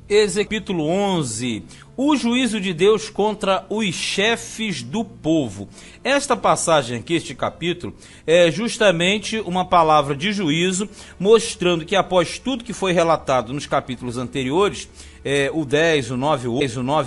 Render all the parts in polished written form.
Capítulo 11, o juízo de Deus contra os chefes do povo. Esta passagem aqui, este capítulo, é justamente uma palavra de juízo, mostrando que após tudo que foi relatado nos capítulos anteriores, o 10, o 9,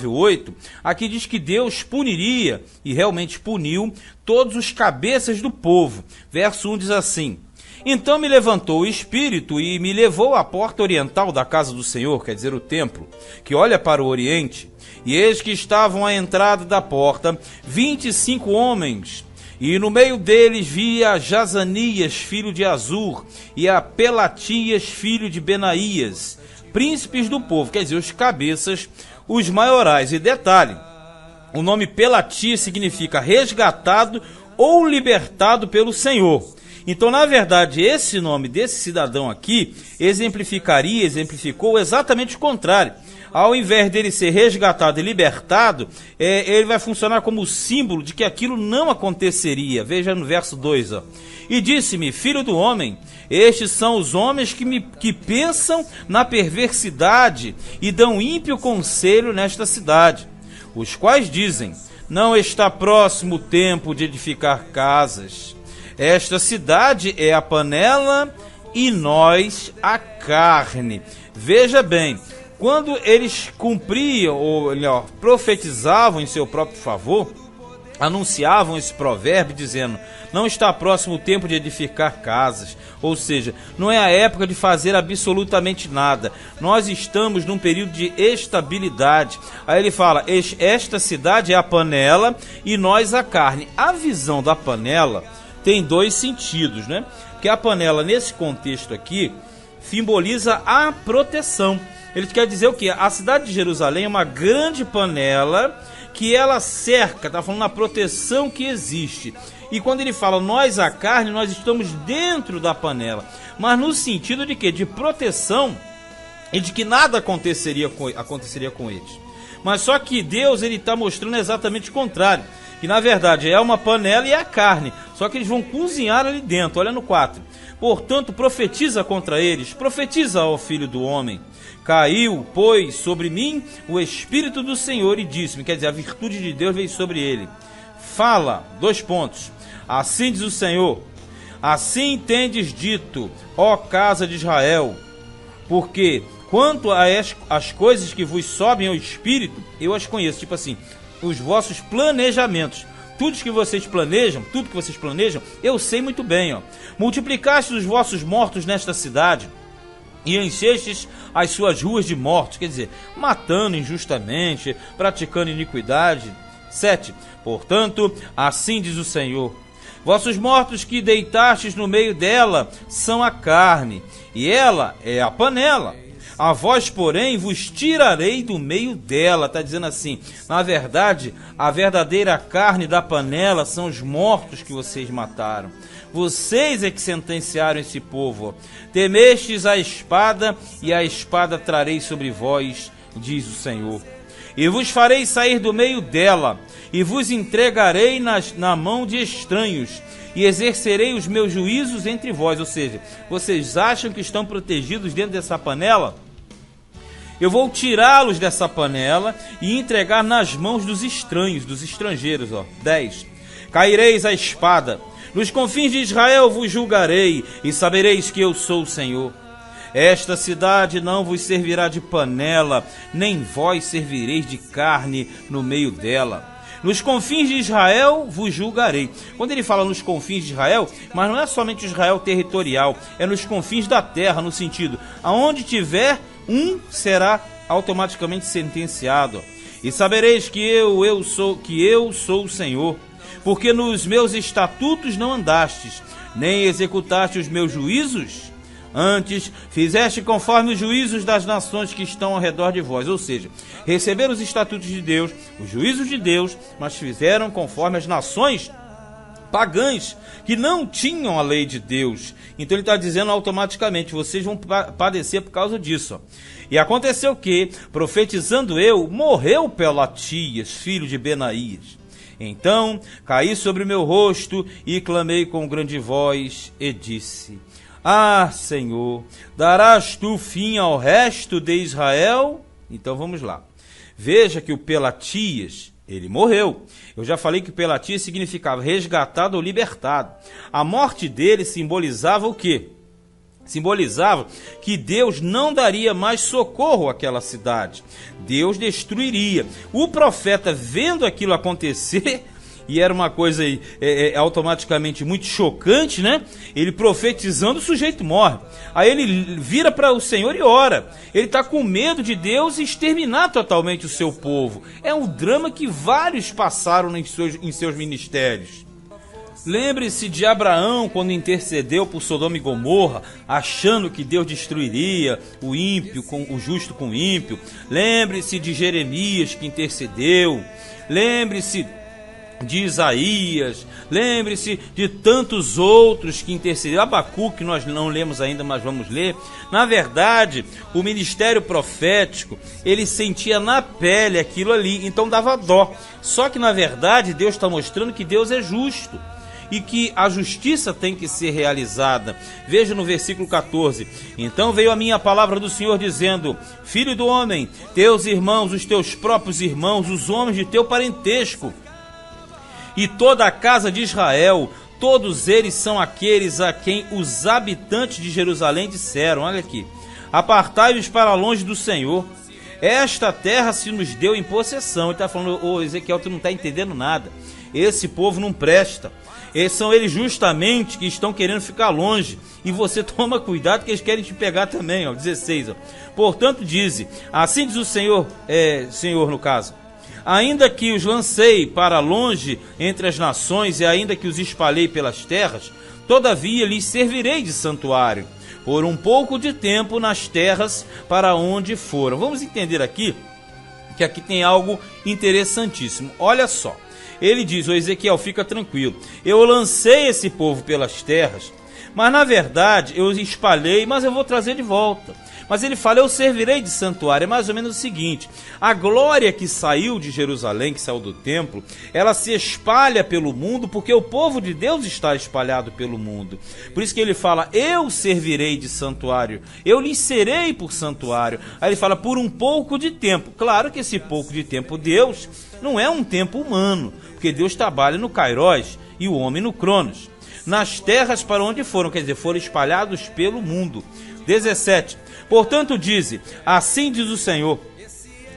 o 8, aqui diz que Deus puniria, e realmente puniu, todos os cabeças do povo. Verso 1 diz assim: então me levantou o Espírito e me levou à porta oriental da casa do Senhor, quer dizer, o templo, que olha para o oriente, e eis que estavam à entrada da porta 25 homens, e no meio deles via Jazanias, filho de Azur, e a Pelatias, filho de Benaías, príncipes do povo, quer dizer, os cabeças, os maiorais. E detalhe, o nome Pelatias significa resgatado ou libertado pelo Senhor. Então, na verdade, esse nome desse cidadão aqui exemplificou exatamente o contrário. Ao invés dele ser resgatado e libertado, ele vai funcionar como símbolo de que aquilo não aconteceria. Veja no verso 2. E disse-me: filho do homem, estes são os homens que pensam na perversidade e dão ímpio conselho nesta cidade, os quais dizem: não está próximo o tempo de edificar casas. Esta cidade é a panela e nós a carne. Veja bem, quando eles cumpriam, ou melhor, profetizavam em seu próprio favor, anunciavam esse provérbio dizendo: não está próximo o tempo de edificar casas, ou seja, não é a época de fazer absolutamente nada, nós estamos num período de estabilidade. Aí ele fala: esta cidade é a panela e nós a carne. A visão da panela tem dois sentidos, né? Porque a panela, nesse contexto aqui, simboliza a proteção. Ele quer dizer o quê? A cidade de Jerusalém é uma grande panela que ela cerca, está falando na proteção que existe. E quando ele fala nós a carne, nós estamos dentro da panela, mas no sentido de quê? De proteção e de que nada aconteceria com eles. Mas só que Deus, ele está mostrando exatamente o contrário, que na verdade é uma panela e é a carne, só que eles vão cozinhar ali dentro. Olha no 4. Portanto, profetiza contra eles, profetiza, ó filho do homem. Caiu, pois, sobre mim o Espírito do Senhor e disse-me, quer dizer, a virtude de Deus veio sobre ele. Fala, 2 pontos, assim diz o Senhor, assim tendes dito, ó casa de Israel, porque quanto às coisas que vos sobem ao Espírito, eu as conheço. Tipo assim, os vossos planejamentos, tudo que vocês planejam, eu sei muito bem. Multiplicaste os vossos mortos nesta cidade, e enchestes as suas ruas de mortos, quer dizer, matando injustamente, praticando iniquidade. 7. Portanto, assim diz o Senhor, vossos mortos que deitastes no meio dela são a carne, e ela é a panela. A vós, porém, vos tirarei do meio dela. Está dizendo assim, na verdade, a verdadeira carne da panela são os mortos que vocês mataram. Vocês é que sentenciaram esse povo. Temestes a espada, e a espada trarei sobre vós, diz o Senhor. E vos farei sair do meio dela, e vos entregarei na mão de estranhos, e exercerei os meus juízos entre vós. Ou seja, vocês acham que estão protegidos dentro dessa panela? Eu vou tirá-los dessa panela e entregar nas mãos dos estranhos, dos estrangeiros. 10. Caireis a espada, nos confins de Israel vos julgarei, e sabereis que eu sou o Senhor. Esta cidade não vos servirá de panela, nem vós servireis de carne no meio dela. Nos confins de Israel vos julgarei. Quando ele fala nos confins de Israel, mas não é somente Israel territorial, é nos confins da terra, no sentido, aonde tiver um será automaticamente sentenciado. E sabereis que eu sou o Senhor, porque nos meus estatutos não andastes, nem executaste os meus juízos. Antes, fizeste conforme os juízos das nações que estão ao redor de vós. Ou seja, receberam os estatutos de Deus, os juízos de Deus, mas fizeram conforme as nações pagãs, que não tinham a lei de Deus. Então ele está dizendo automaticamente, vocês vão padecer por causa disso. E aconteceu que, profetizando eu, morreu Pelatias, filho de Benaías. Então caí sobre o meu rosto e clamei com grande voz e disse: Ah, Senhor, darás tu fim ao resto de Israel? Então vamos lá. Veja que o Pelatias, ele morreu. Eu já falei que o Pelatias significava resgatado ou libertado. A morte dele simbolizava o quê? Simbolizava que Deus não daria mais socorro àquela cidade. Deus destruiria. O profeta, vendo aquilo acontecer, e era uma coisa automaticamente muito chocante, né? Ele profetizando, o sujeito morre. Aí ele vira para o Senhor e ora. Ele está com medo de Deus exterminar totalmente o seu povo. É um drama que vários passaram em seus ministérios. Lembre-se de Abraão quando intercedeu por Sodoma e Gomorra, achando que Deus destruiria o ímpio, o justo com o ímpio. Lembre-se de Jeremias que intercedeu. Lembre-se de Isaías, lembre-se de tantos outros que intercederam. Abacuque, que nós não lemos ainda, mas vamos ler. Na verdade, o ministério profético, ele sentia na pele aquilo ali, então dava dó. Só que na verdade Deus está mostrando que Deus é justo e que a justiça tem que ser realizada. Veja no versículo 14. Então veio a minha palavra do Senhor dizendo: Filho do homem, teus irmãos, os teus próprios irmãos, os homens de teu parentesco, e toda a casa de Israel, todos eles são aqueles a quem os habitantes de Jerusalém disseram, olha aqui, apartai-vos para longe do Senhor, esta terra se nos deu em possessão. Ele está falando: ô Ezequiel, tu não está entendendo nada, esse povo não presta, são eles justamente que estão querendo ficar longe, e você toma cuidado que eles querem te pegar também, ó, 16, ó. Portanto dize, assim diz o Senhor, Senhor no caso, ainda que os lancei para longe entre as nações e ainda que os espalhei pelas terras, todavia lhes servirei de santuário, por um pouco de tempo nas terras para onde foram. Vamos entender aqui, que aqui tem algo interessantíssimo. Olha só, ele diz: ô Ezequiel, fica tranquilo, eu lancei esse povo pelas terras, mas na verdade eu espalhei, mas eu vou trazer de volta. Mas ele fala: eu servirei de santuário. É mais ou menos o seguinte: a glória que saiu de Jerusalém, que saiu do templo, ela se espalha pelo mundo, porque o povo de Deus está espalhado pelo mundo. Por isso que ele fala: eu servirei de santuário, eu lhes serei por santuário. Aí ele fala: por um pouco de tempo. Claro que esse pouco de tempo, Deus, não é um tempo humano, porque Deus trabalha no Kairos e o homem no Cronos. Nas terras para onde foram, quer dizer, foram espalhados pelo mundo. 17. Portanto dize, assim diz o Senhor: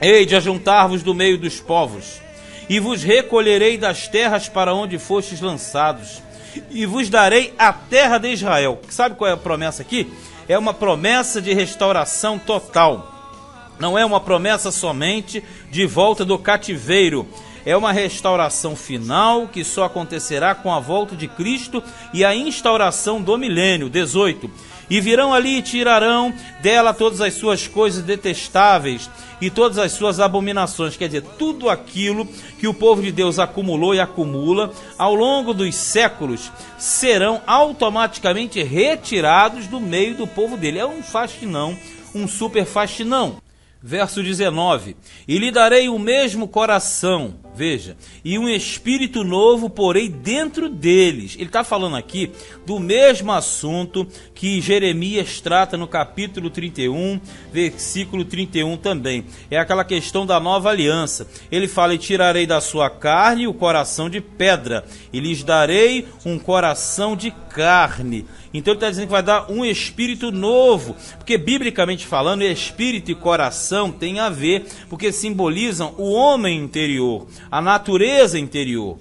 hei de ajuntar-vos do meio dos povos, e vos recolherei das terras para onde fostes lançados, e vos darei a terra de Israel. Sabe qual é a promessa aqui? É uma promessa de restauração total. Não é uma promessa somente de volta do cativeiro. É uma restauração final que só acontecerá com a volta de Cristo e a instauração do milênio. 18. E virão ali e tirarão dela todas as suas coisas detestáveis e todas as suas abominações. Quer dizer, tudo aquilo que o povo de Deus acumulou e acumula ao longo dos séculos serão automaticamente retirados do meio do povo dele. É um faxinão, um super faxinão. Verso 19, e lhe darei o mesmo coração, veja, e um espírito novo porei dentro deles. Ele está falando aqui do mesmo assunto que Jeremias trata no capítulo 31, versículo 31 também. É aquela questão da nova aliança. Ele fala: e tirarei da sua carne o coração de pedra, e lhes darei um coração de carne. Então ele está dizendo que vai dar um espírito novo, porque biblicamente falando, espírito e coração tem a ver, porque simbolizam o homem interior, a natureza interior.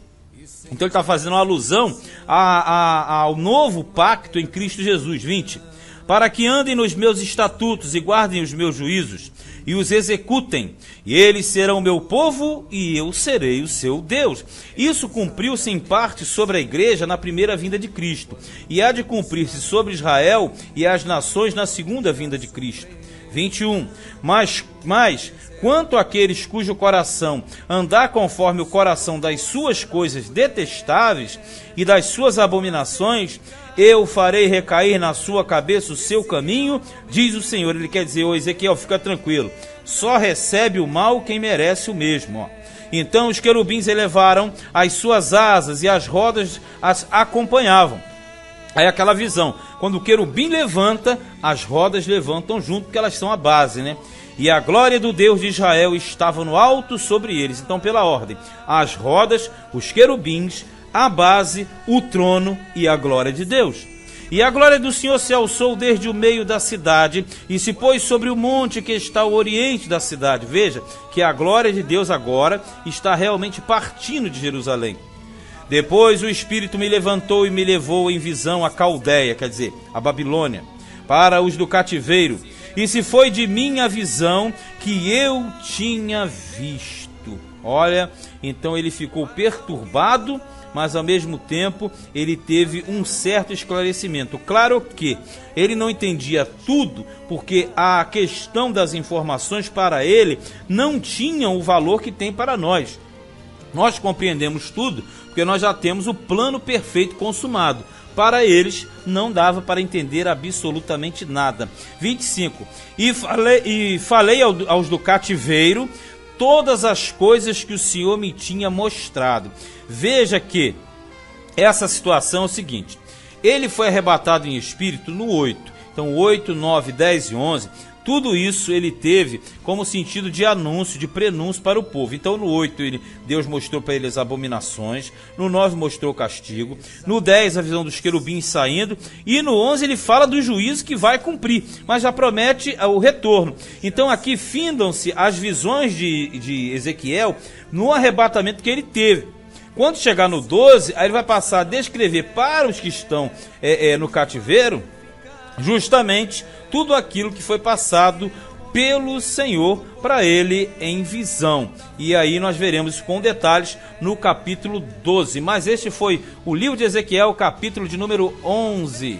Então ele está fazendo uma alusão ao novo pacto em Cristo Jesus. 20. Para que andem nos meus estatutos e guardem os meus juízos e os executem, e eles serão meu povo e eu serei o seu Deus. Isso cumpriu-se em parte sobre a igreja na primeira vinda de Cristo, e há de cumprir-se sobre Israel e as nações na segunda vinda de Cristo. 21. Mas quanto àqueles cujo coração andar conforme o coração das suas coisas detestáveis e das suas abominações, eu farei recair na sua cabeça o seu caminho, diz o Senhor. Ele quer dizer: ô Ezequiel, fica tranquilo, só recebe o mal quem merece o mesmo. Ó. Então os querubins elevaram as suas asas e as rodas as acompanhavam. Aí aquela visão, quando o querubim levanta, as rodas levantam junto, porque elas são a base, né? e a glória do Deus de Israel estava no alto sobre eles. Então, pela ordem, as rodas, os querubins, a base, o trono e a glória de Deus. E a glória do Senhor se alçou desde o meio da cidade e se pôs sobre o monte que está ao oriente da cidade. Veja que a glória de Deus agora está realmente partindo de Jerusalém. Depois o Espírito me levantou e me levou em visão a Caldeia, quer dizer, a Babilônia, para os do cativeiro. E se foi de mim a visão que eu tinha visto. Olha, então ele ficou perturbado, mas ao mesmo tempo ele teve um certo esclarecimento. Claro que ele não entendia tudo, porque a questão das informações para ele não tinha o valor que tem para nós. Nós compreendemos tudo, porque nós já temos o plano perfeito consumado. Para eles não dava para entender absolutamente nada. 25. E falei aos do cativeiro todas as coisas que o Senhor me tinha mostrado. Veja que essa situação é o seguinte: ele foi arrebatado em espírito no 8. Então 8, 9, 10 e 11, tudo isso ele teve como sentido de anúncio, de prenúncio para o povo. Então no 8 Deus mostrou para ele as abominações, no 9 mostrou o castigo, no 10 a visão dos querubins saindo, e no 11 ele fala do juízo que vai cumprir, mas já promete o retorno. Então aqui findam-se as visões de Ezequiel no arrebatamento que ele teve. Quando chegar no 12, aí ele vai passar a descrever para os que estão no cativeiro justamente tudo aquilo que foi passado pelo Senhor para ele em visão. E aí nós veremos com detalhes no capítulo 12. Mas este foi o livro de Ezequiel, capítulo de número 11.